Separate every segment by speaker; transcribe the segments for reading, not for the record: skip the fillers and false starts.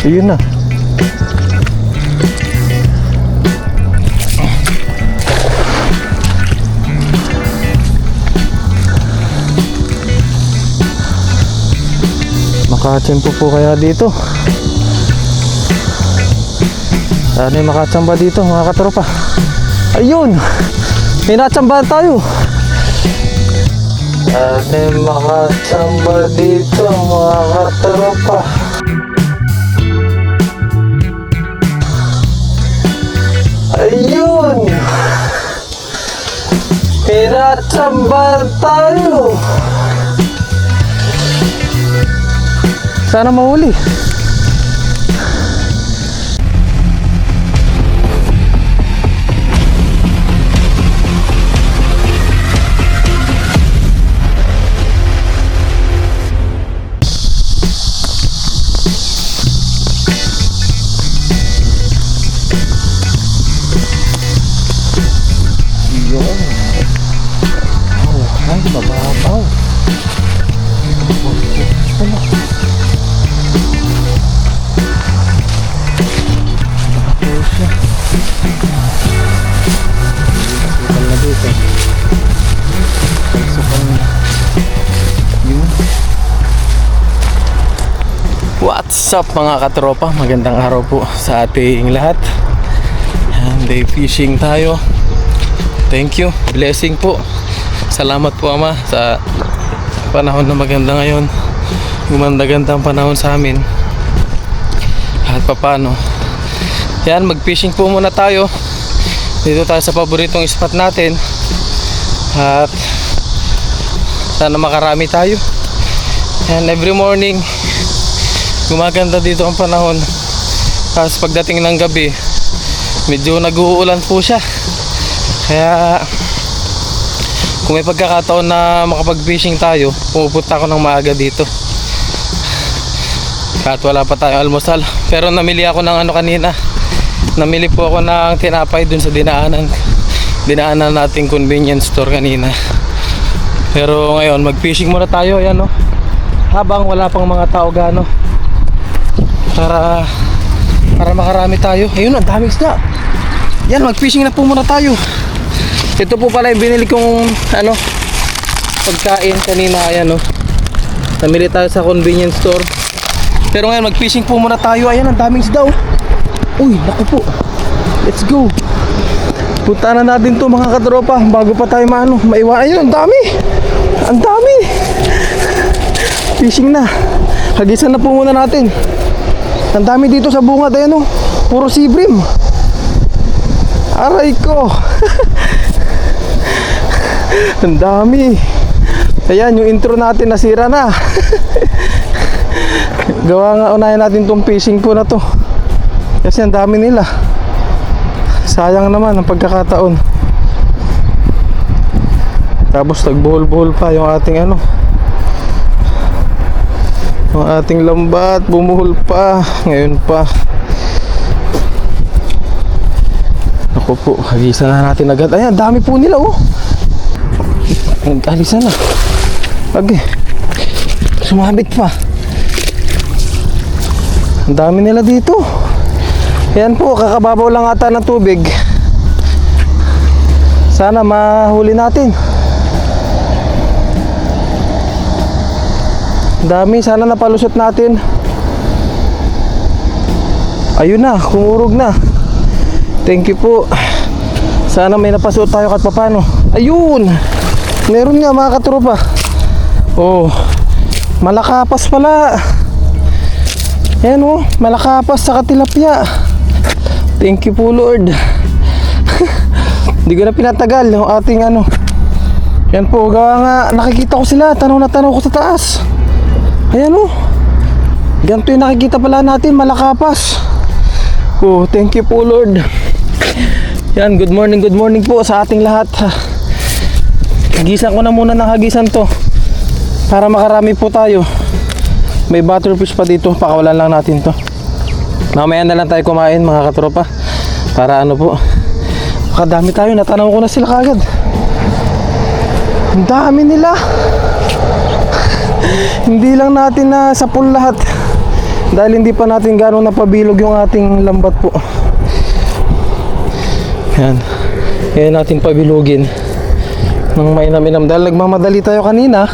Speaker 1: Ayun na. Makatsempo po kaya dito. Ano yung makatsamba dito mga katropa? Ayun! May natsambahan tayo. Ano yung makatsamba dito mga katropa? Ayun! May natsambahan tayo. Sana mahuli. Yun. Oh, ay, mababaw. What's up mga katropa? Magandang araw po sa ating lahat. Day fishing tayo. Thank you, blessing po. Salamat po Ama sa panahon na maganda ngayon. Gumanda-gandang panahon sa amin. At papano, yan, mag-fishing po muna tayo. Dito tayo sa paboritong spot natin. At sana makarami tayo. And every morning gumaganda dito ang panahon. Tapos pagdating ng gabi, medyo nag-uulan po siya. Kaya kung may pagkakataon na makapag-fishing tayo, pumupunta ako ng maaga dito. Kahit wala pa tayong almusal. Pero namili ako ng ano kanina. Namili po ako ng tinapay dun sa dinaanan nating convenience store kanina. Pero ngayon mag-fishing muna tayo, ayan, no? Habang wala pang mga tao gano. Para makarami tayo. Ayun, ang daming isda. Yan, mag-fishing na po muna tayo. Ito po pala yung binili kong ano, pagkain kanina, ayan, no? Namili tayo sa convenience store. Pero ngayon mag-fishing po muna tayo. Ayan, ang daming isda, oh. Uy, naku po. Let's go. Punta na natin to mga katropa bago pa tayo maiwan. Ayun, ang dami. Ang dami. Fishing na. Hagisan na po muna natin. Ang dami dito sa bungad, ayan, oh. Puro sibrim. Aray ko. Ang dami. Ayan, yung intro natin nasira na. Gawa nga, unahin natin tong fishing po na to. Kasi ang dami nila. Sayang naman ang pagkakataon. Tapos nagbuhol-buhol pa yung ating ano, yung ating lambat. Bumuhol pa. Ngayon pa. Ako po, hagisan na natin agad. Ayan, dami po nila, oh. Hagisan na. Okay. Sumabit pa. Ang dami nila dito. Ayan po, kakababaw lang ata ng tubig. Sana mahuli natin. Dami, sana napalusot natin. Ayun na, kumurog na. Thank you po. Sana may napasuot tayo kahit papano. Ayun! Meron nga mga katropa. Oh, malakapas pala. Ayan, oh, malakapas sa tilapia. Thank you po Lord. Hindi ko na pinatagal yung ating ano. Yan po, gawa nga, nakikita ko sila. Tanaw na tanaw ko sa taas. Ayan, oh. Ganito yung nakikita pala natin, malakapas. Oh, thank you po Lord. Yan, good morning po sa ating lahat. Hagisan ko na muna ng hagisan to para makarami po tayo. May butterfish pa dito, pakawalan lang natin to. Mamaya na lang tayo kumain mga katropa. Para ano po, makadami tayo, natanaw ko na sila kagad. Ang dami nila. Hindi lang natin na sa pool lahat. Dahil hindi pa natin gano'ng napabilog yung ating lambat po. Yan. Ngayon natin pabilugin ng mainam-inam. Dahil nagmamadali tayo kanina.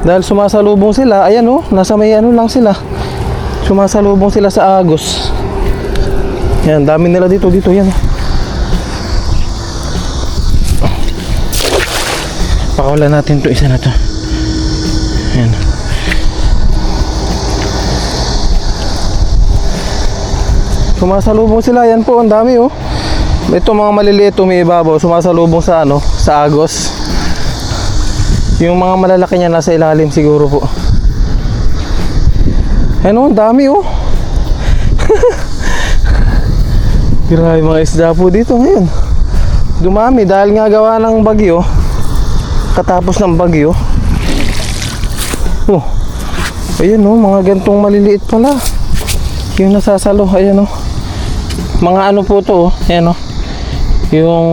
Speaker 1: Dahil sumasalubong sila. Ayan oh, nasa may ano lang sila. Sumasalubong sila sa Agos. Yan, dami nila dito. Yan. Pakawalan natin to isa na to. Yan. Sumasalubong sila. Yan po, ang dami oh. Ito mga maliliit umiibabaw. Sumasalubong sa ano, sa Agos. Yung mga malalaki niya nasa ilalim siguro po. Ano, ang dami oh. Grabe mga isda po dito ngayon. Dumami dahil nga gawa ng bagyo. Katapos ng bagyo. Oh. Ayun oh, mga gantong maliliit pala. Yung nasasalo, ayan oh. Mga ano po to oh, ayan oh. Yung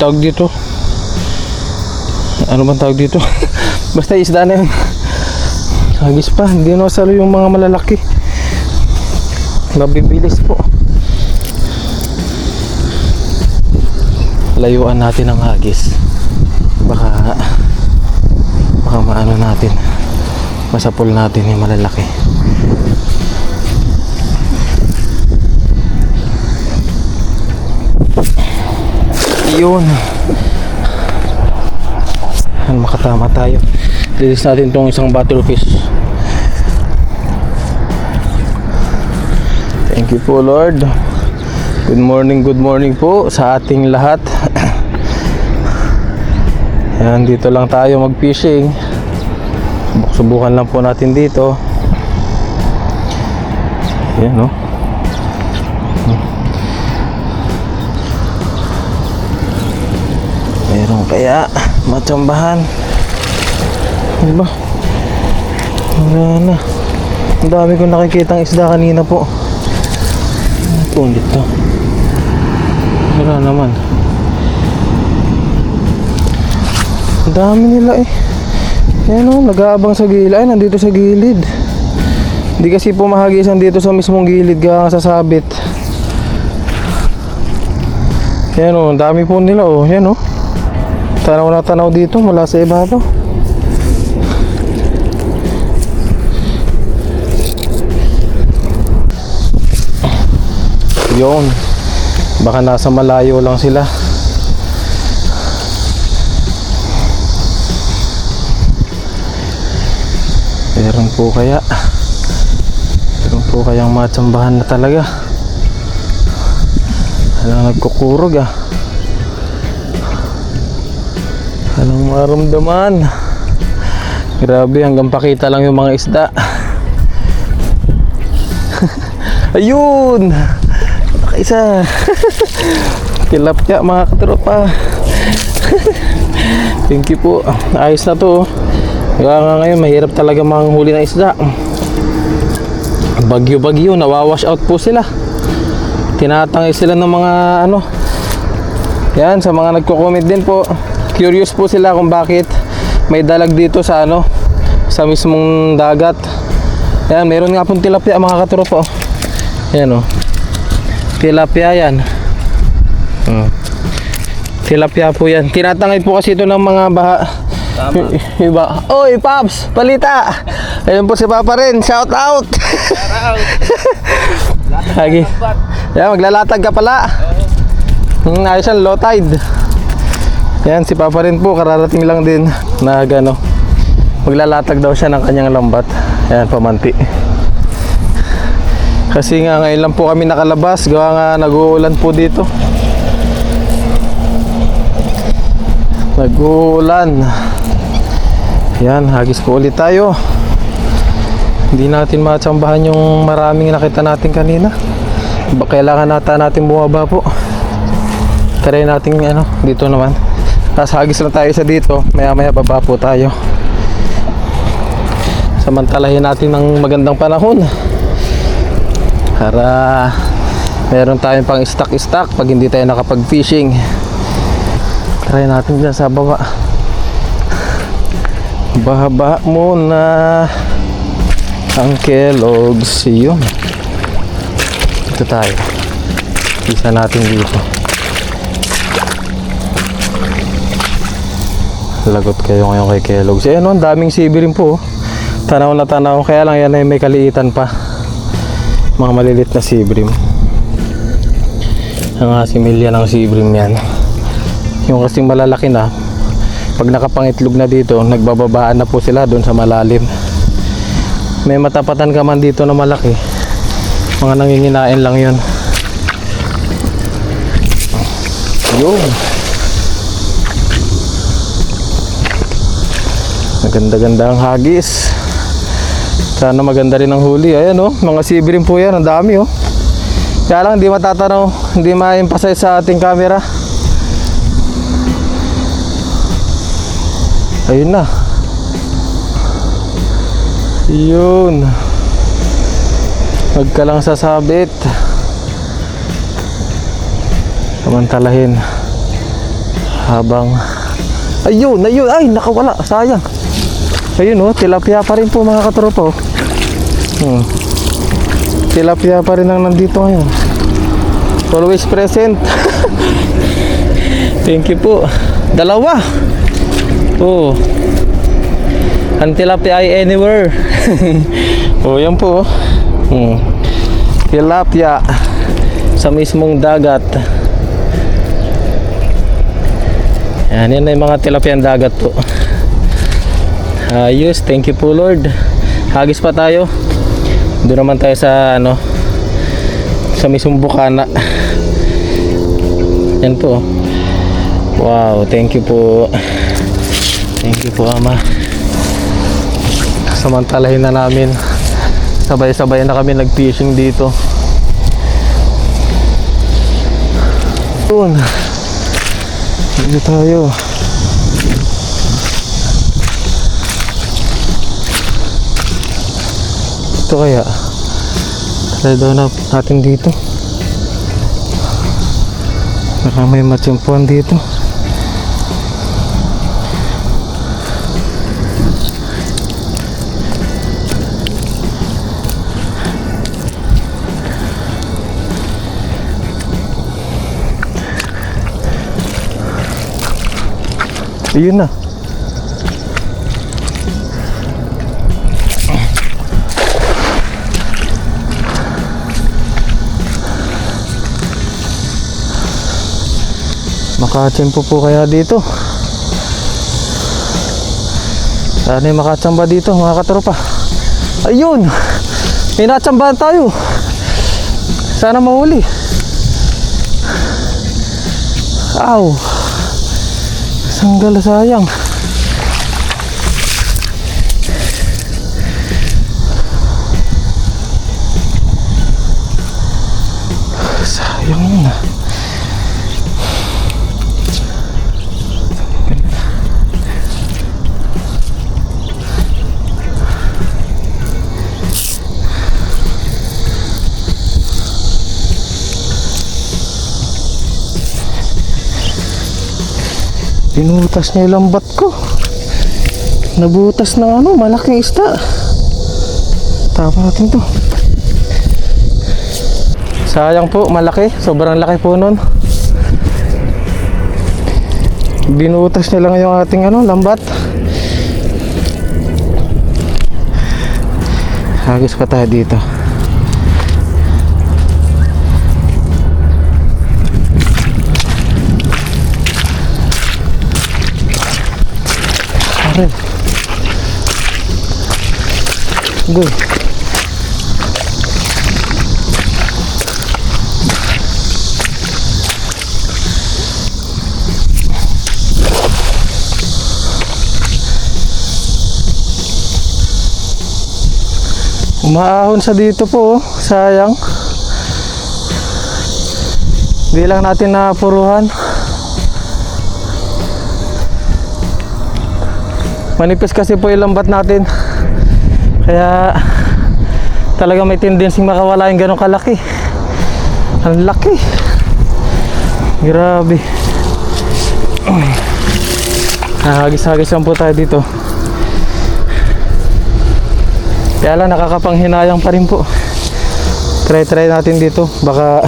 Speaker 1: tawag dito. Ano bang tawag dito? Basta isda na yun. Hagis pa, hindi nasalo yung mga malalaki. Nabibilis po. Layuan natin ang hagis. Baka maano natin. Masapol natin yung malalaki. Yun. Makatama tayo. Release natin tong isang battlefish. Thank you po Lord. Good morning po sa ating lahat. Yan, dito lang tayo mag-fishing. Subukan lang po natin dito. Yan no. Meron kaya matsambahan. Ano ba? Wala na. Ang dami kong nakikitang isda kanina po. Ano po ulit to? Wala naman. Ang dami nila eh. Ayan o, nag-aabang sa gilid. Ay, nandito sa gilid. Hindi kasi pumahagisan dito sa mismong gilid kaya sasabit. Ayan o, ang dami po nila o. Ayan o. Tanaw na tanaw dito mula sa ibabaw. Yun. Baka nasa malayo lang sila. Meron po kayang matsambahan na talaga. Alang nagkukurog ah. Anong maramdaman? Grabe, hanggang pakita lang yung mga isda. Ayun! Nakaisa. Tilapia mga katropa. Thank you po. Ayos na to. Kaya nga ngayon mahirap talaga manghuli ng isda. Bagyo-bagyo, nawawash out po sila. Tinatangay sila ng mga ano. Yan, sa mga nagko-comment din po. Curious po sila kung bakit may dalag dito sa ano, sa mismong dagat. Ayan, meron nga pong tilapia mga katropa. Ayan o. Tilapia yan. Tilapia po yan. Tinatangay po kasi ito ng mga baha. Iba. Oy, Paps! Palita! Ayun po si Papa rin. Shout out! Lagi. Ayan, maglalatag ka pala. Ayos yan, low tide. Yan, si Papa rin po, kararating lang din na gano. Maglalatag daw siya ng kanyang lambat. Yan, pamanti. Kasi nga ngayon lang po kami nakalabas, gawa nga nag-uulan po dito. Nag-uulan. Yan, hagis po ulit tayo. Hindi natin matsambahan yung maraming nakita natin kanina. Kailangan natin bumaba po. Try natin ano, dito naman. Tapos hagis lang tayo sa dito. Maya maya baba po tayo. Samantalahin natin ng magandang panahon para meron tayong pang stock pag hindi tayo nakapag fishing. Try natin dyan sa baba. Baha muna. Ang Kellogg's. Yun. Ito tayo. Isa natin dito. Lagot kayo ngayon kay Kellogg's. Eh no, ang daming sibi rin po. Tanaw na tanaw. Kaya lang yan ay may kaliitan pa. Mga malilit na sibrim. Ang asimilya ng sibrim yan. Yung kasing malalaki na, pag nakapangitlog na dito, nagbababaan na po sila doon sa malalim. May matapatan ka man dito na malaki, mga nanginginain lang yun. Yun. Maganda-ganda ang hagis. Sana maganda rin ang huli. Ayan oh, mga sibrim po yan, ang dami oh. Kaya lang hindi matatanaw, hindi ma-emphasize sa ating camera. Ayun na. Yun. Huwag ka lang sasabit. Samantalahin. Habang ayun, ayun, ay nakawala, sayang. Ayun oh, tilapia pa rin po mga katropa oh. Tilapia pa rin ang nandito ngayon. Always present. Thank you po. Dalawa. Oh. Ang tilapia ay anywhere. Oh, yan po. Tilapia sa mismong dagat. Yan ay mga tilapia ng dagat po. Ayos, thank you po Lord. Hagis pa tayo. Doon naman tayo sa ano, sa mismong bukana. Yan po. Wow, thank you po. Thank you po Ama. Samantalahin na namin. Sabay-sabay na kami nag-fishing dito. Doon. Dito tayo. Ito kaya try daw natin dito. Baka may matsimpuan dito. Ayun na. Makatsimpo po kaya dito. Sana yung makatsamba dito mga katropa. Ayun, may natsambahan tayo. Sana mahuli. Aw, sanggal, sayang. Sayang na. Pinutas niya yung lambat ko. Nabutas ng ano, malaking isda. Tapa natin to. Sayang po, malaki. Sobrang laki po nun. Binutas niya lang yung ating ano, lambat. Hagis pa tayo dito. Go. Umaahon sa dito po, sayang. Hindi lang natin napuruhan. Manipis kasi po yung lambat natin. Kaya talaga may tendency makawala yung ganong kalaki. Ang laki. Grabe. Hagis-hagis lang po tayo dito. Kaya lang nakakapanghinayang pa rin po. Try natin dito. Baka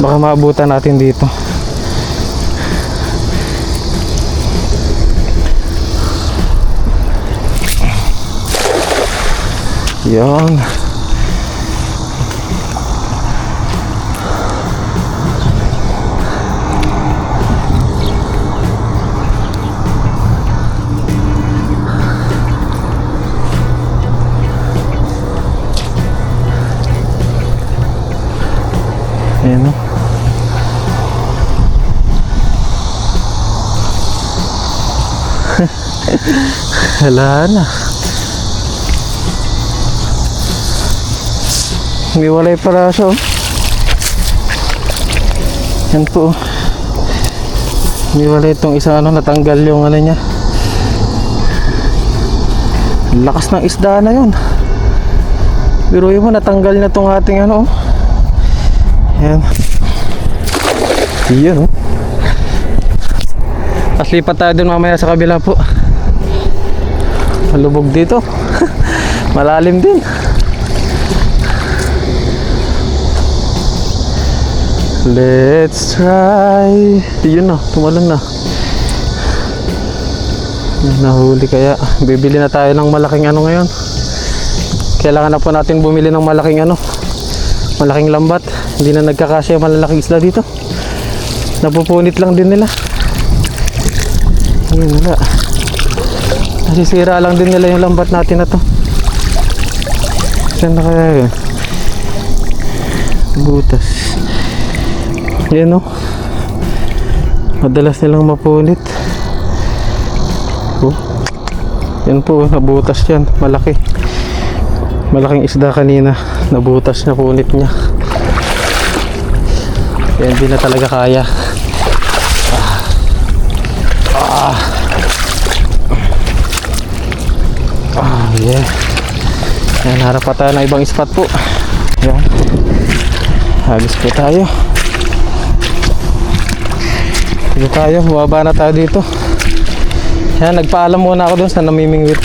Speaker 1: maabutan natin dito. Yan. Ayan o. Wala na. May walay para siya, oh. Yan po. May walay itong isang natanggal yung niya. Lakas ng isda na yun. Biruin mo, natanggal na itong ating oh. Yan. Yan, oh. Tapos lipat tayo dun mamaya sa kabila po. Malubog dito. Malalim din. Let's try. Yun na, tumalon na. Nahuli kaya. Bibili na tayo ng malaking ngayon. Kailangan na po natin bumili ng malaking malaking lambat. Hindi na nagkakasya yung malalaking isla dito. Napupunit lang din nila. Yun wala. Nasisira lang din nila yung lambat natin na to. Saan na kaya yun? Butas. Yan o. Madalas nilang mapunit. Oh. Yan po, nabutas yan. Malaki. Malaking isda kanina. Nabutas na punit niya. Kaya hindi na talaga kaya. Yeah. Yan, harap pa tayo ng ibang spot po. Yan. Hagis po tayo. Dito tayo, bumaba na tayo dito. Yan, nagpaalam muna ako dun sa namimingwit.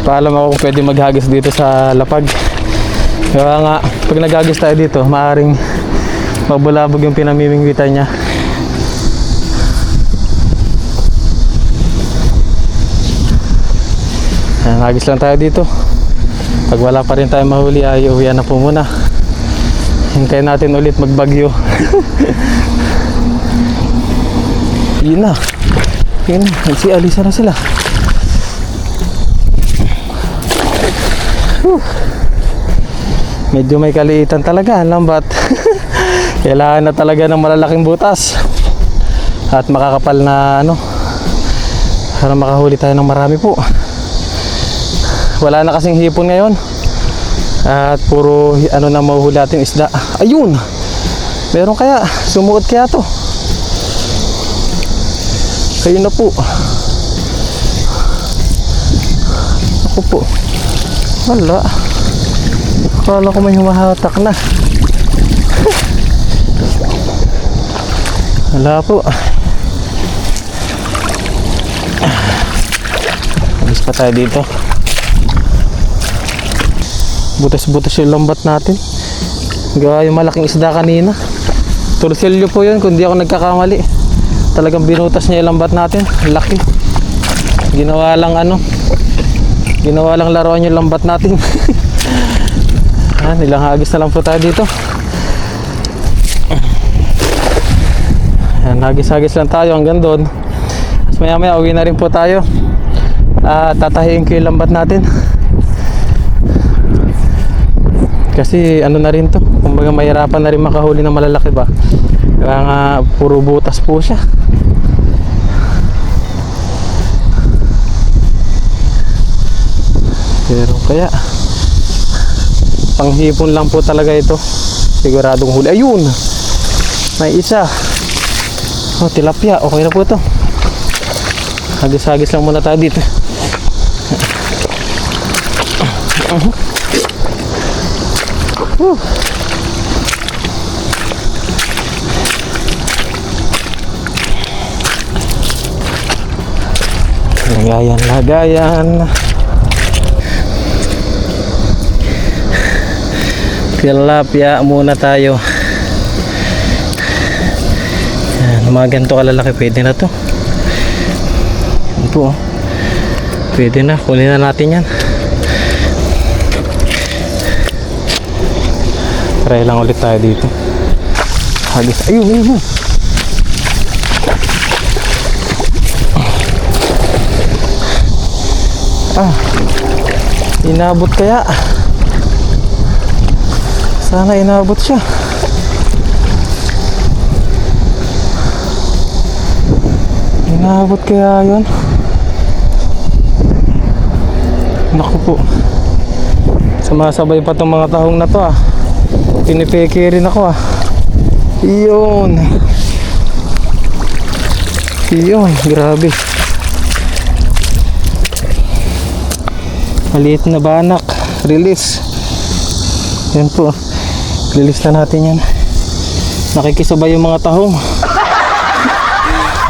Speaker 1: Paalam ako kung pwede maghagis dito sa lapag. Kaya nga, pag naghagis tayo dito, maaaring mabulabog yung pinamimingwitan niya. Yan, hagis lang tayo dito. Pag wala pa rin tayo mahuli, ay uwian na po muna. Hintayin natin ulit magbagyo. Yun na. Yun na. Alisa na sila. Medyo may kaliitan talaga ang lambat. Kailangan na talaga ng malalaking butas. At makakapal na para makahuli tayo ng marami po. Wala na kasing hipon ngayon. At puro na mahuhuli natin isda. Ayun. Meron kaya. Sumuot kaya to. Kayo na po. Ako po. Wala. Akala ko may humahatak na. Wala po. Alis pa tayo dito. Butas-butas yung lambat natin. Gawa yung malaking isda kanina. Tursilyo po yun kung di ako nagkakamali. Talagang binutas niya yung lambat natin. Laki. Ginawa lang ginawa lang laruan yung lambat natin. Ilang hagis na lang po tayo dito. Ayan, hagis-hagis lang tayo hanggang doon. Tapos maya-maya uwi na rin po tayo. Tatahiin ko yung lambat natin. Kasi na rin to. Kumbaga mahirapan na rin makahuli ng malalaki ba. Kaya nga puro butas po siya. Pero kaya panghipon lang po talaga ito. Siguradong huli. Ayun! May isa. Oh, tilapia. Okay na po ito. Hagis-hagis lang muna tayo dito. Lagayan. Tilapia muna tayo. Yan, mga ganito kalalaki, pwede na to. Yan po, oh. Pwede na, kunin na natin yan. Try lang ulit tayo dito. Hagis, ayun. Inabot kaya? Sana inabot siya. Inabot kaya yun? Naku po, sumasabay pa tong mga tahong na to ah. Pinipeke rin ako ah. Iyon, grabe. Maliit na banak. Release. Yan po, release na natin yan. Nakikisabay yung mga tahong.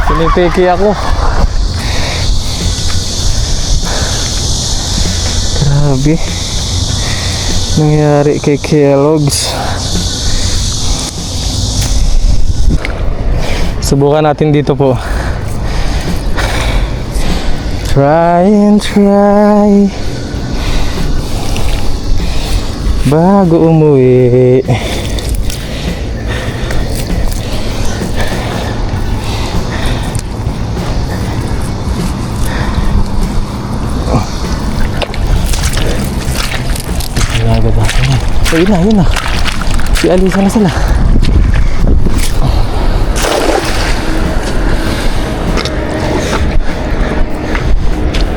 Speaker 1: Pinipeke ako. Grabe nangyari kay Kellogg's. Subukan natin dito po. Try and try bago umuwi. Ayun na. Si Alisa na sila.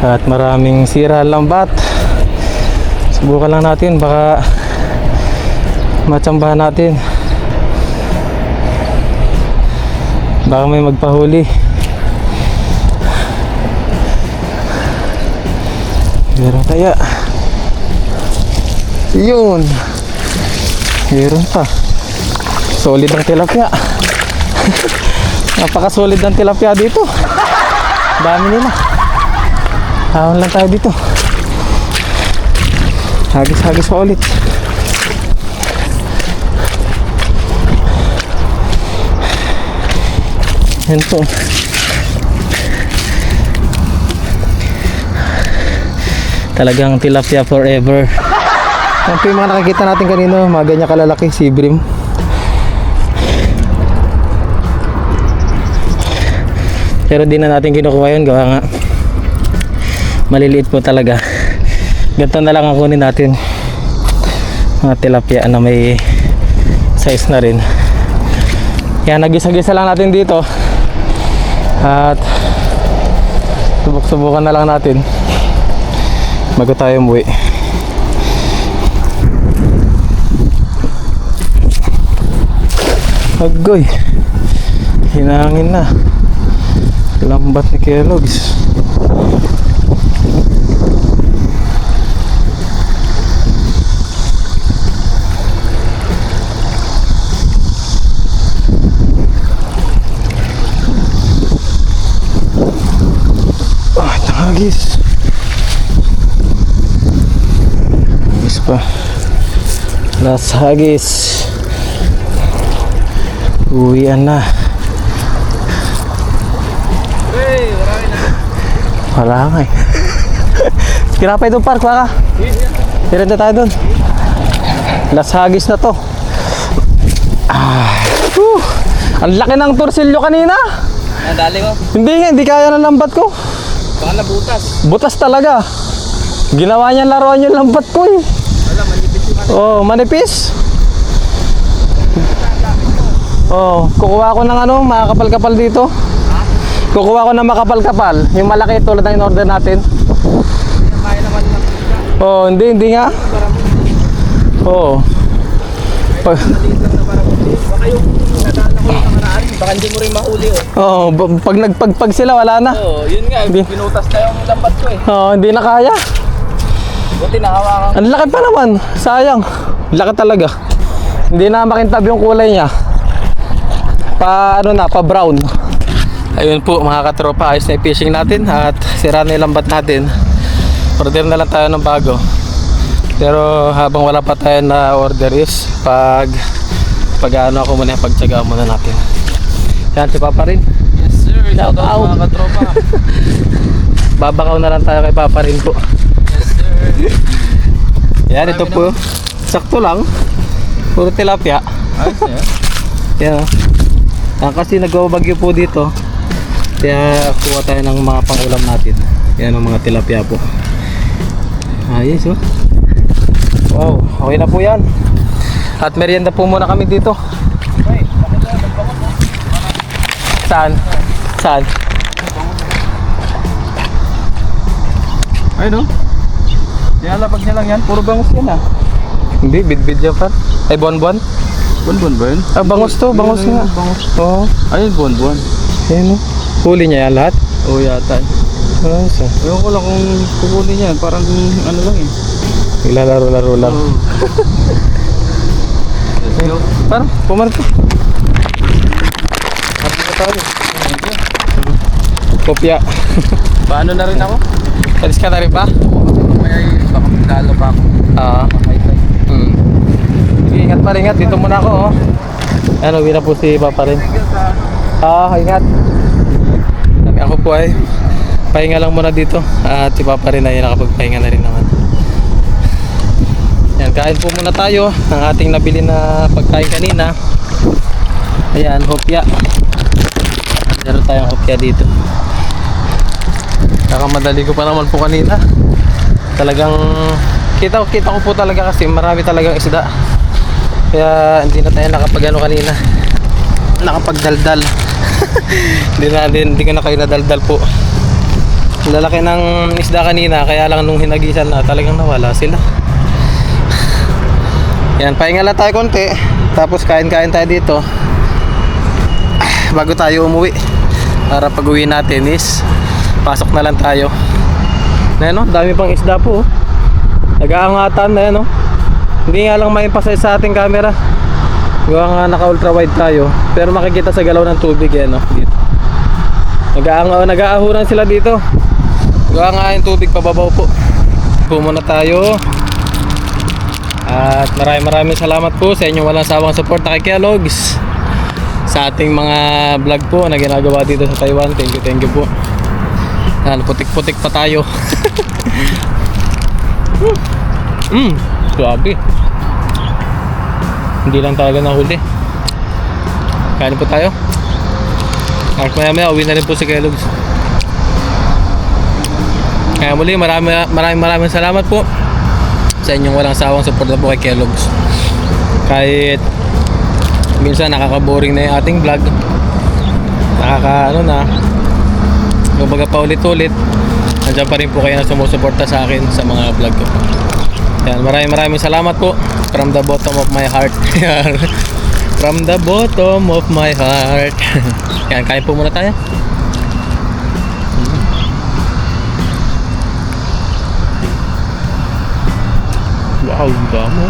Speaker 1: At maraming sira lambat. Subukan lang natin, baka matsambahan natin. Baka may magpahuli. Meron kaya? Yun. Meron pa. Solid ang tilapia. Napaka-solid ang tilapia dito. Dami nila. Hawon lang tayo dito. Hagis pa ulit. Yan po. Talagang tilapia forever. Yan po yung mga nakikita natin kanino, mga ganyan kalalaki, sea bream. Pero di na natin kinukuha yun, gawa nga maliliit po talaga. Ganito na lang ang kunin natin, mga tilapia na may size na rin. Kaya nagisa-gisa lang natin dito at subok-subukan na lang natin bago tayo umuwi. Agoy, hinangin na. Lambat ni Kellogg's. Hagis. Hagis pa. Last hagis. Uwian na.
Speaker 2: Hey, marami na.
Speaker 1: Wala nga eh. Kinapay doon park, waka. Tira na tayo doon. Last hagis na to. Ang laki ng torsilyo kanina.
Speaker 2: Nadali mo?
Speaker 1: Hindi kaya ng lambat ko.
Speaker 2: Baka nabutas.
Speaker 1: Butas talaga. Ginawa niya laruan yung lambat ko eh.
Speaker 2: Wala, manipis yung ano.
Speaker 1: Oh, manipis. Oh, kukuha ko ng ano, makakapal-kapal dito. Kukuha ko ng makapal-kapal. Yung malaki tulad ng in-order natin.
Speaker 2: Kaya naman lang.
Speaker 1: Oh, hindi nga. Oh. Pag,
Speaker 2: Maliit lang na parang baka yung nadaan ako yung nakaraan, baka hindi mo rin mahuli oh.
Speaker 1: oh, pag nagpagpag sila, wala na.
Speaker 2: Oo, yun nga,
Speaker 1: Hindi.
Speaker 2: pinutas na yung lambat ko eh.
Speaker 1: Oh, hindi na kaya.
Speaker 2: Buti nahawakan.
Speaker 1: Ang laki pa naman. Sayang. Laki talaga. Hindi na makintab yung kulay niya. Pa ano na, pa brown. Ayun po mga katropa, ayos na yung fishing natin at sira na yung lambat natin. Order na lang tayo ng bago. Pero habang wala pa tayo na order is pag-ano ako muna, pagtsagaan muna natin. Yan, si Papa rin.
Speaker 2: Yes sir,
Speaker 1: Shout
Speaker 2: shout out
Speaker 1: out.
Speaker 2: mga katropa.
Speaker 1: Babakaw na lang tayo kay Papa rin po.
Speaker 2: Yes sir.
Speaker 1: Yan, ito po. Sakto lang. Puro tilapia.
Speaker 2: Ayos eh.
Speaker 1: Yan o. Kasi nagbabagyo po dito. Kaya kuha tayo ng mga pangulam natin. Yan ang mga tilapia po. Ayos o. Wow, okay na po yan. At merienda po muna kami dito.
Speaker 2: Okay, bakit na nagbangon mo?
Speaker 1: Saan? Saan?
Speaker 2: Ayun no? Nilalapag niya lang yan, puro bangus yan ah.
Speaker 1: Hindi, bidbid yan pa. Ay, buwan-buwan?
Speaker 2: Buwan-buwan ba yun?
Speaker 1: Ah, bangus to, bangus nga.
Speaker 2: Bangus.
Speaker 1: Oo.
Speaker 2: Ayun, buwan-buwan.
Speaker 1: Ayun o. Huli niya yan lahat?
Speaker 2: Oo yata.
Speaker 1: Ayos o.
Speaker 2: Ewan ko lang kung kukunin yan, parang ano lang eh.
Speaker 1: Naglalaro-laro lang.
Speaker 2: Oo. Let's go.
Speaker 1: Parang, pumarito. Happy na tayo. Kopya.
Speaker 2: Paano na rin ako?
Speaker 1: Alis ka na rin ba?
Speaker 2: May baka magdalo pa ako.
Speaker 1: Ah. Hmm. Sige, ingat pa rin, ingat. Dito muna ako, oh. Ano, uwi na po si Papa rin. Ingat. Ako po ay pahinga lang muna dito. At si Papa rin ay nakapagpahinga na rin naman. Yan, kain po muna tayo ng ating nabili na pagkain kanina. Ayan, hopya. Meron tayong hopya dito. Kakamadali ko pa naman po kanina. Talagang kita ko po talaga kasi marami talagang isda. Kaya hindi na tayo nakapagano kanina. Nakapagdaldal. Hindi ko na kayo nadaldal po. Lalaki ng isda kanina, kaya lang nung hinagisan na talagang nawala sila. Yan, pahinga lang tayo konti. Tapos kain-kain tayo dito bago tayo umuwi. Para pag uwi natin is pasok na lang tayo. Ayan o, dami pang isda po. Nag-aangatan na yan o. Hindi nga lang maipasay sa ating camera. Gawa nga naka ultra wide tayo. Pero makikita sa galaw ng tubig yan o. Dito. Nag-aahuran sila dito. Gawa nga yung tubig pababaw po. Muna tayo. At maraming salamat po sa inyong walang sawang support kay Kellogg's sa ating mga vlog po na ginagawa dito sa Taiwan. Thank you po. Putik-putik pa tayo. Suabe. Hindi lang talaga nahuli. Kain po tayo. At maya uwi na rin po si Kellogg's. Kaya muli maraming salamat po sa inyong walang sawang suporta po kay Kellogg's. Kahit minsan nakaka-boring na yung ating vlog, kumbaga paulit-ulit, nandiyan pa rin po kayo na sumusuporta sa akin sa mga vlog ko. Yan, maraming salamat po from the bottom of my heart. From the bottom of my heart. Yan, kain po muna tayo. Wow, damo.